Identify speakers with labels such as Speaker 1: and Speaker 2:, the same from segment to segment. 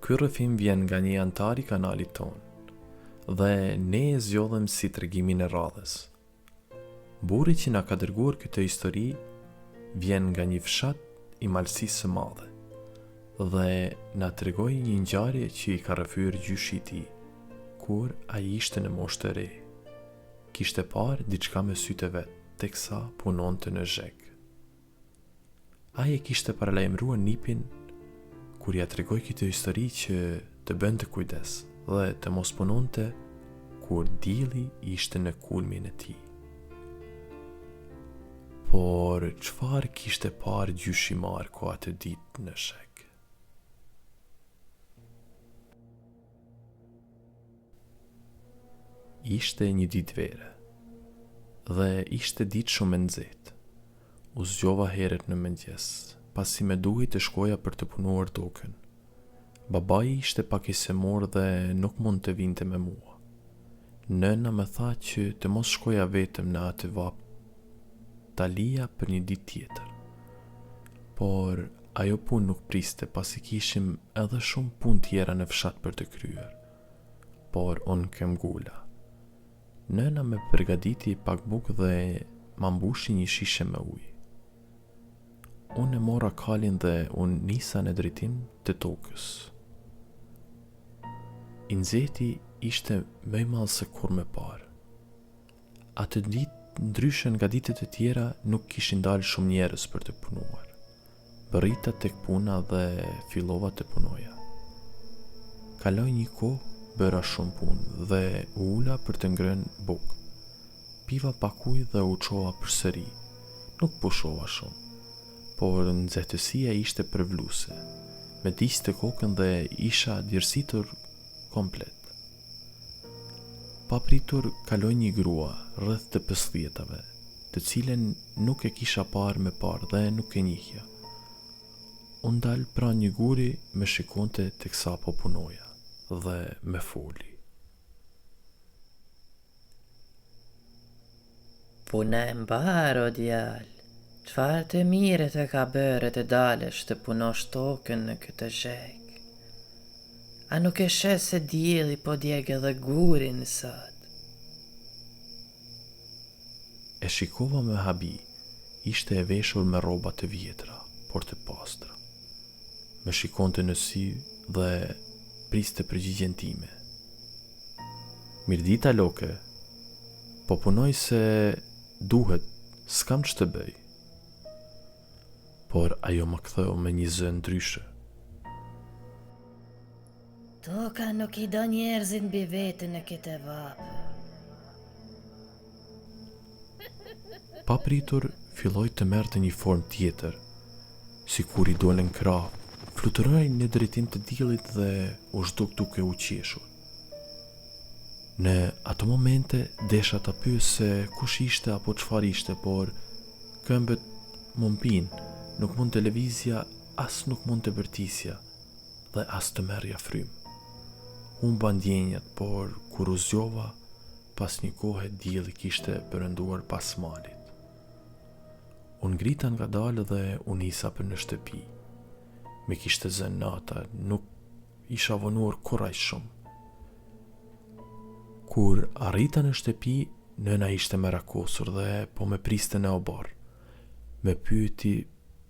Speaker 1: Ky rrëfim vjen nga një antar I kanalit tonë dhe ne e zgjodhem si tregimin e radhës. Burri që na ka dërguar këtë histori vjen nga një fshat I malësisë së madhe dhe na tregoi një ngjarje që I ka rrëfyer gjyshi I tij kur ai ishte në moshë të re. Kishte parë diçka me sytë e vet teksa punonte në zheg. Ai e kishte paralajmëruar nipin kur ja tregoi këtë histori që të bënte kujdes dhe të mos punonte kur dielli ishte në kulmin e tij. Por çfarë kishte parë gjyshi Marko atë ditë në zheg? Ishte një ditë vere dhe ishte ditë shumë e nxehtë. U zgjova herët në mëngjes, pasi më duhej të shkoja për të punuar tokën. Babai ishte pak I semor dhe nuk mund të vinte me mua. Nëna më tha që të mos shkoja vetëm në atë vap ta lija për një ditë tjetër. Por ajo punë nuk priste pasi kishim edhe shumë punë tjera në fshat për të kryer. Por unë kem gula. Nëna më përgatiti pak bukë dhe ma mbushi një shishe me ujë. Unë e mora kalin dhe unë nisa në drejtim të tokës. I nxehti ishte më I madh se kur më parë. Atë ditë, ndryshe nga ditët e tjera, nuk kishin dalë shumë njerëz për të punuar. Bërrita tek puna dhe fillova të punoja. Kaloi një kohë, bëra shumë punë dhe u ula për të ngrënë bukë. Piva pak ujë dhe u çova përsëri. Nuk pushova shumë, por nxehtësia ishte përvluese. Me diqte kokën dhe isha djersitur komplet. Papritur kaloi një grua rreth të 50-tave, të cilën nuk e kisha parë më parë dhe nuk e njihja. Unë dal pranë një guri me shikonte teksa po punoja dhe me foli.
Speaker 2: Puna e mbarë, o djalë. Çfarë të mire të ka bërë të dalesh të punosh tokën në këtë zheg? A nuk e shes se dielli po djeg edhe gurin sot?
Speaker 1: E shikova me habi, ishte e veshur me rroba të vjetra, por të pastra. Me shikonte në sy dhe priste përgjigjen time. Mirdita loke, po punoj se duhet, s'kam që të bëj. Por ajo më ktheu me një zë ndryshe.
Speaker 2: Toka nuk I do njerëzit mbi vete në këtë vapë.
Speaker 1: Papritur filloi të merrte një formë tjetër, sikur I dolen krah, fluturoi në drejtim të diellit dhe u zhduk duke u qeshur. Në ato momente desha ta pyes se kush ishte apo çfarë ishte, por këmbët më mpin, nuk mund televizja, as nuk mund të bërtisja dhe as të merrja frym. Humba ndjenjat, por kur u zgjova, pas një kohe dielli kishte perënduar pas malit. Unë ngrita ngadalë dhe u nisa për në shtëpi. Me kishte zënë nata, nuk isha vonuar kurraj shumë. Kur arrita në shtëpi, nëna ishte merakosur dhe po me priste në oborr. Me pyeti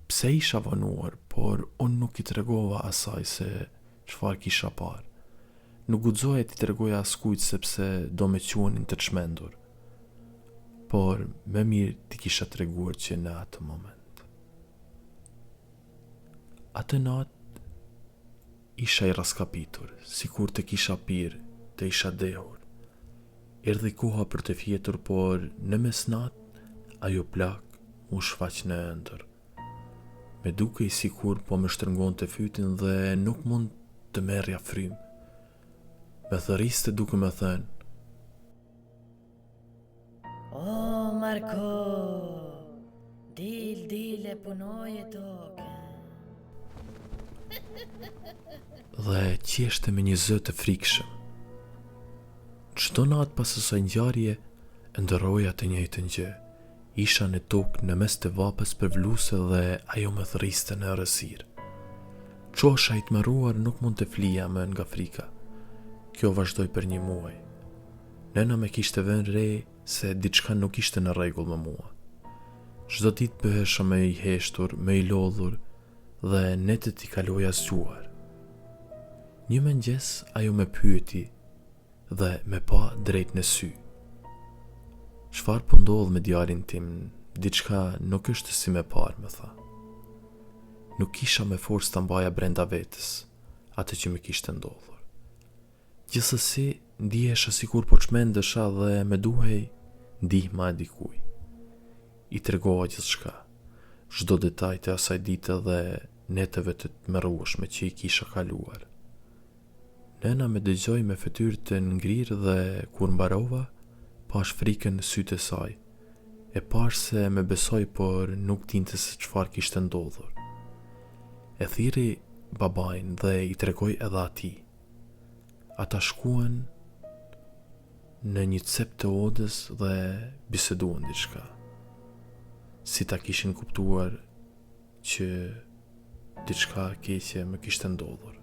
Speaker 1: pse isha vonuar, por unë nuk I tregova asaj se çfarë kisha parë. Nuk guxoja t'i tregoja askujt sepse do me quenin të çmendur. Por më mirë t'i kisha treguar që në atë moment. Atë natë isha I raskapitur, sikur të kisha pirë, të isha dehur. Erdhi koha për të fjetur, por në mesnat ajo plak u shfaq në ëndër. Me dukej sikur po më shtrëngonte fytin dhe nuk mund të merrja frym. Me thëriste duke më thënë:
Speaker 2: O, Marko, dil e punoje tokën.
Speaker 1: Dhe qeshte me një zë të frikshëm. Çdo natë pas asaj ngjarje ndërroja të njëjtën gjë. Isha në tokë në mes të vapës përvluese dhe ajo më thërriste në errësirë. qosha i tmerruar nuk mund të flija më nga frika. Kjo vazhdoi për 1 muaj. Nëna me kishte vënë re se diçka nuk ishte në rregull me mua. Çdo ditë bëhesha më i heshtur, më i lodhur dhe netët i kaloja zgjuar. Një mëngjes ajo më pyeti dhe më pa drejt në sy. Çfarë po ndodh me djalin tim? Diçka nuk është si më parë, më tha. Nuk kisha me forcë ta mbaja brenda vetes atë që më kishte ndodhur. Gjithsesi, ndihesha sikur po çmendesha dhe më duhej ndihma e dikujt. I tregova gjithçka, çdo detaj të asaj dite dhe netëve të tmerrueshme që i kisha kaluar. Nëna më dëgjoi me fytyrë të ngrirë dhe kur mbarova, pash frikën në sytë e saj. E pash se më besoi, por nuk dinte se çfarë kishte ndodhur. E thirri babain dhe i tregoi edhe atij. Ata shkuan në një cep të odës dhe biseduan diçka. Si ta kishin kuptuar që diçka keqe më kishte ndodhur.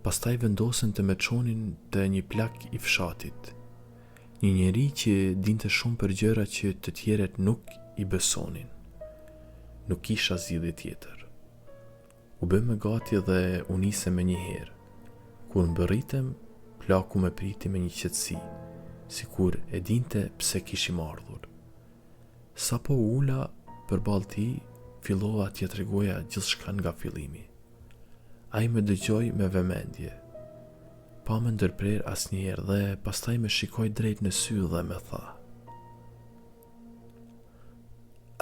Speaker 1: Pastaj vendosen të më çonin te një plak i fshatit. Një njeri që dinte shumë për gjëra që të tjerët nuk i besonin. Nuk kisha zgjidhje tjetër. U bëm gati dhe u nisem me një herë. Kur mbërritem, plaku më priti me një qetësi, sikur e dinte pse kishim ardhur. Sa po ula përballë tij, fillova t'ia tregoja gjithçka nga fillimi. Ai më dëgjoi me vëmendje. Pa më ndërprer asnjëherë dhe pastaj më shikoi drejt në sy dhe më tha: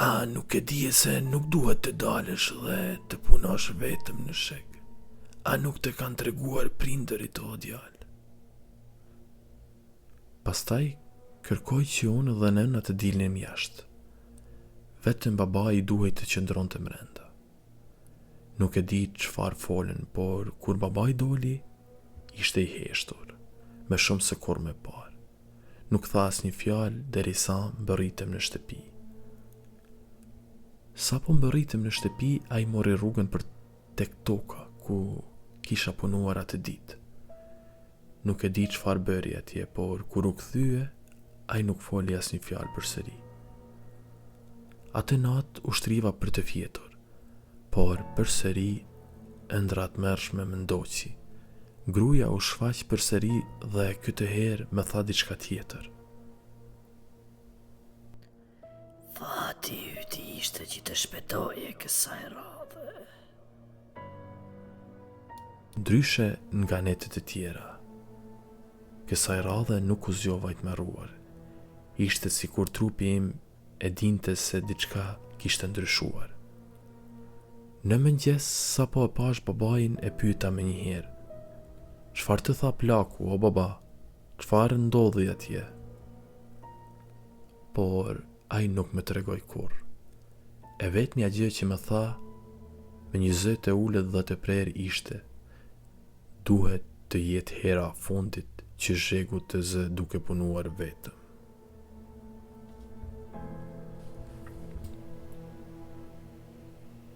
Speaker 1: "A nuk e di se nuk duhet të dalësh dhe të punosh vetëm në shek? A nuk të kanë treguar prindërit o djalë?" Pastaj kërkoi që unë dhe nëna të dilnim jashtë. Vetëm babai duhej të qëndronte brenda. Nuk e di çfarë folën, por kur babai doli, ishte i heshtur, më shumë se kur më parë. Nuk tha asnjë fjalë derisa mbërritem në shtëpi. Sa po mbërritem në shtëpi, ai mori rrugën për tek toka ku kisha punuar atë ditë. Nuk e di çfarë bëri atje, por kur u kthye, ai nuk foli asnjë fjalë përsëri. Atë natë u shtriva për të fjetur, por përsëri ëndra të mërshme më ndoqi. Gruaja u shfaq përsëri dhe këtë herë më tha diçka tjetër.
Speaker 2: Fati yt ishte që të shpëtoje kësaj radhe.
Speaker 1: Ndryshe nga netët e tjera, kësaj radhe nuk u zgjova i tmerruar. Ishte sikur trupi im e dinte se diçka kishte ndryshuar. Në mëngjes, sa po e pash babain, e pyeta me një herë: "Çfarë të tha plaku, o baba? Çfarë ndodhi atje?" Por ai nuk më tregoi kurrë. E vetmja gjë që më tha, me një zë të ulët dhe të prerë ishte: "Duhet të jetë hera fundit që zhegu të zë duke punuar vetëm."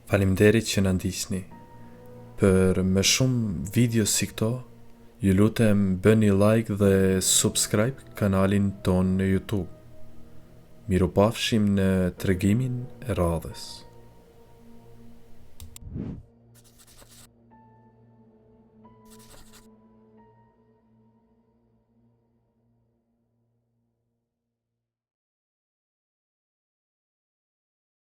Speaker 1: Faleminderit që na ndiqni. Për më shumë video si këto, ju lutem bëni like dhe subscribe kanalin ton në YouTube. Miropafshim në tregimin e radhës.